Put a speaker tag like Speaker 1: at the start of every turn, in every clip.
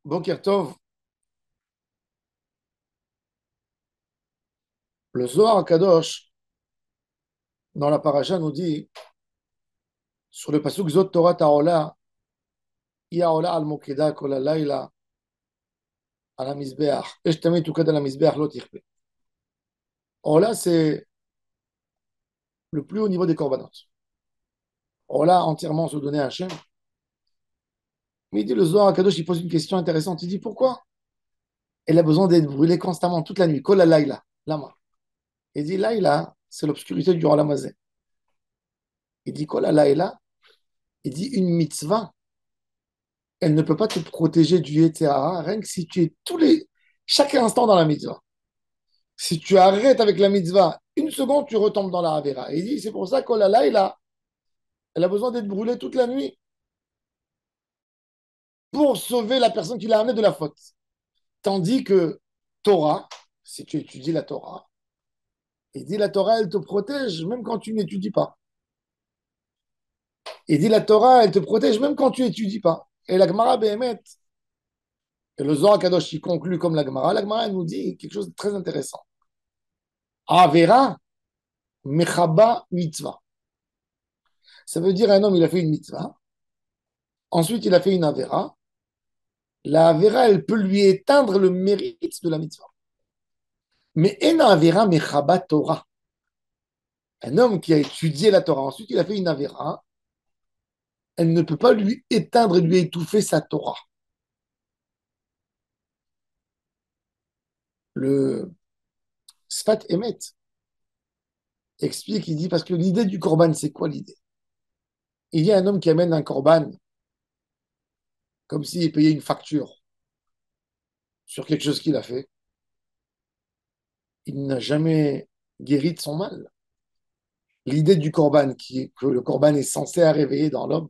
Speaker 1: Boker Tov, le Zohar Kadosh, dans la paracha, nous dit, sur le pasuk Zot Torah Ta'ola, Iaola al Mokeda Kol Halayla al Hamizbeach, Esh Tamid Tukad al Hamizbeach Lo Tichpe. Ola, c'est le plus haut niveau des korbanot. Ola, entièrement se donner à Hachem. Mais il dit, le Zohar Kadosh, il pose une question intéressante. Il dit, pourquoi elle a besoin d'être brûlée constamment, toute la nuit, Kol Halayla, lama. Il dit, Laïla, c'est l'obscurité du Olamazé. Il dit, Kol Halayla, il dit, une mitzvah, elle ne peut pas te protéger du Yetzirah, rien que si tu es chaque instant dans la mitzvah. Si tu arrêtes avec la mitzvah, une seconde, tu retombes dans la Havera. Et il dit, c'est pour ça qu'Olala, elle a besoin d'être brûlée toute la nuit pour sauver la personne qui l'a amenée de la faute. Tandis que Torah, si tu étudies la Torah, il dit la Torah, elle te protège même quand tu n'étudies pas. Il dit la Torah, elle te protège même quand tu n'étudies pas. Et la Gemara Behemet, et le Zohar Kadosh, il conclut comme la Gemara, elle nous dit quelque chose de très intéressant. Avera mechaba mitzvah. Ça veut dire un homme, il a fait une mitzvah. Ensuite, il a fait une avera. La avera, elle peut lui éteindre le mérite de la mitzvah. Mais en avera mechaba Torah. Un homme qui a étudié la Torah, ensuite il a fait une avera, elle ne peut pas lui éteindre et lui étouffer sa Torah. Le Sfat Emet explique, il dit, parce que l'idée du korban, c'est quoi l'idée? Il y a un homme qui amène un korban comme s'il payait une facture sur quelque chose qu'il a fait. Il n'a jamais guéri de son mal. L'idée du korban, qui est que le korban est censé réveiller dans l'homme,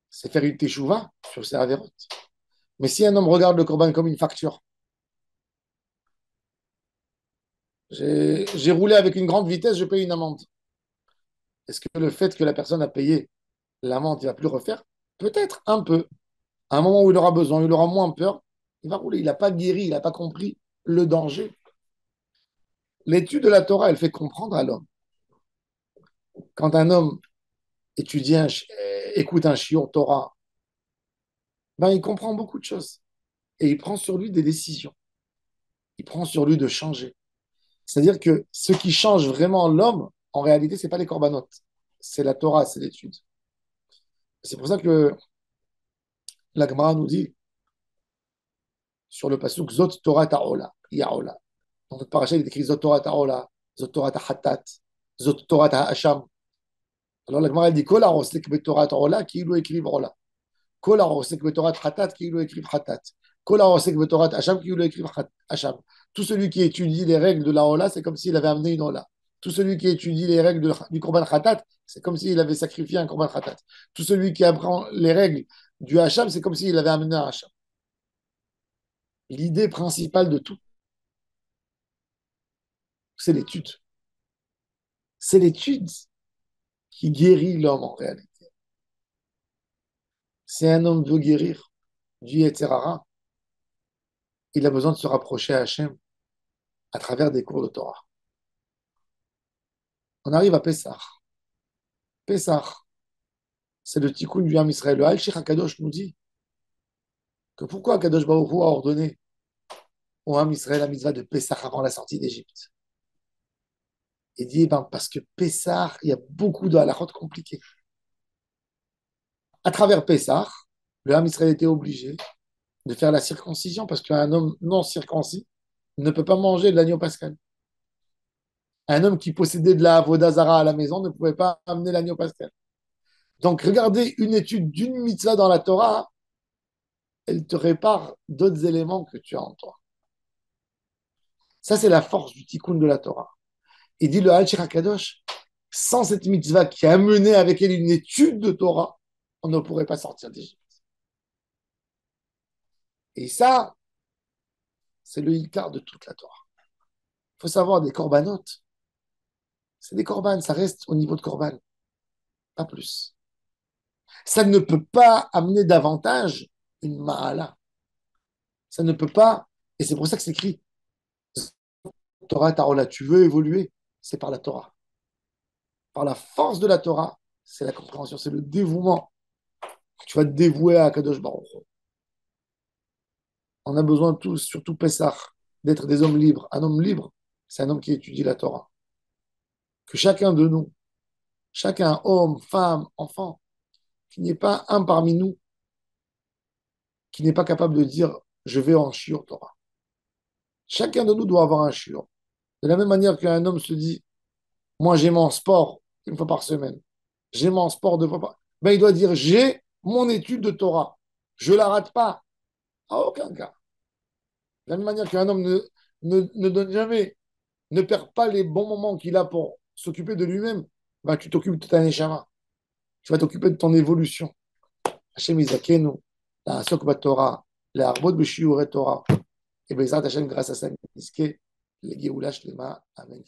Speaker 1: c'est faire une teshuva sur ses avérotes. Mais si un homme regarde le korban comme une facture, j'ai roulé avec une grande vitesse, je paye une amende. Est-ce que le fait que la personne a payé l'amende, il va plus refaire? Peut-être un peu. À un moment où il aura besoin, il aura moins peur, il va rouler. Il n'a pas guéri, il n'a pas compris le danger. L'étude de la Torah, elle fait comprendre à l'homme. Quand un homme étudie écoute un shiur Torah, ben, il comprend beaucoup de choses. Et il prend sur lui des décisions. Il prend sur lui de changer. C'est-à-dire que ce qui change vraiment l'homme, en réalité, ce n'est pas les corbanotes. C'est la Torah, c'est l'étude. C'est pour ça que la Gemara nous dit sur le pasuk Zot Torah Ta'ola, Ya'ola. Dans notre paracha, il est écrit Zot Torah Ta'ola, Zot Torah Ta'hatat, Zot Torah Ta'asham. Alors la Gemara dit Kol Arosek Betorah Ta'ola, qui lui écrit Ola. Kol Arosek Betorah Ta'hatat, qui lui écrit Hatat. Kol Arosek Betorah Ta'asham, qui lui écrit Hasham. Tout celui qui étudie les règles de la Ola, c'est comme s'il avait amené une Ola. Tout celui qui étudie les règles du Korban Khatat, c'est comme s'il avait sacrifié un Korban Khatat. Tout celui qui apprend les règles du Hacham, c'est comme s'il avait amené un Hacham. L'idée principale de tout, c'est l'étude. C'est l'étude qui guérit l'homme en réalité. Si un homme veut guérir du Yetzirara, il a besoin de se rapprocher à Hachem à travers des cours de Torah. On arrive à Pessah. Pessah, c'est le tikkun du Ham Israël. Le Al-Shir HaKadosh nous dit que pourquoi Kadosh Baruch Hu a ordonné au Ham Israël la mitzvah de Pessah avant la sortie d'Égypte. Il dit, ben, parce que Pessah, il y a beaucoup de halachot compliqués. À travers Pessah, le Ham Israël était obligé de faire la circoncision parce qu'un homme non circoncis ne peut pas manger de l'agneau pascal. Un homme qui possédait de la Vodazara à la maison ne pouvait pas amener l'agneau pascal. Donc, regardez une étude d'une mitzvah dans la Torah, elle te répare d'autres éléments que tu as en toi. Ça, c'est la force du tikkun de la Torah. Il dit le Hachir HaKadosh, sans cette mitzvah qui a mené avec elle une étude de Torah, on ne pourrait pas sortir d'Égypte. Et ça, c'est le hikar de toute la Torah. Il faut savoir des corbanotes. C'est des corbanes, ça reste au niveau de corban, pas plus. Ça ne peut pas amener davantage une ma'ala. Ça ne peut pas, et c'est pour ça que c'est écrit Torah et Tarola. Tu veux évoluer, c'est par la Torah. Par la force de la Torah, c'est la compréhension, c'est le dévouement. Tu vas te dévouer à Kadosh Baruch Hu. On a besoin tous, surtout Pessah, d'être des hommes libres. Un homme libre, c'est un homme qui étudie la Torah. Que chacun de nous, chacun, homme, femme, enfant, qu'il n'y ait pas un parmi nous qui n'est pas capable de dire je vais en shiur Torah. Chacun de nous doit avoir un shiur. De la même manière qu'un homme se dit moi j'ai mon sport une fois par semaine, j'ai mon sport deux fois par ben, il doit dire j'ai mon étude de Torah. Je ne la rate pas, à aucun cas. De la même manière qu'un homme ne donne jamais, ne perd pas les bons moments qu'il a pour s'occuper de lui-même, ben, tu t'occupes de ta neshama. Tu vas t'occuper de ton évolution. Hashem Izakenu, la Sokba Torah, la Arbot Beshiure Torah. Et Bezrat Hashem, grâce à ça, le Géoula Shlema. Amen.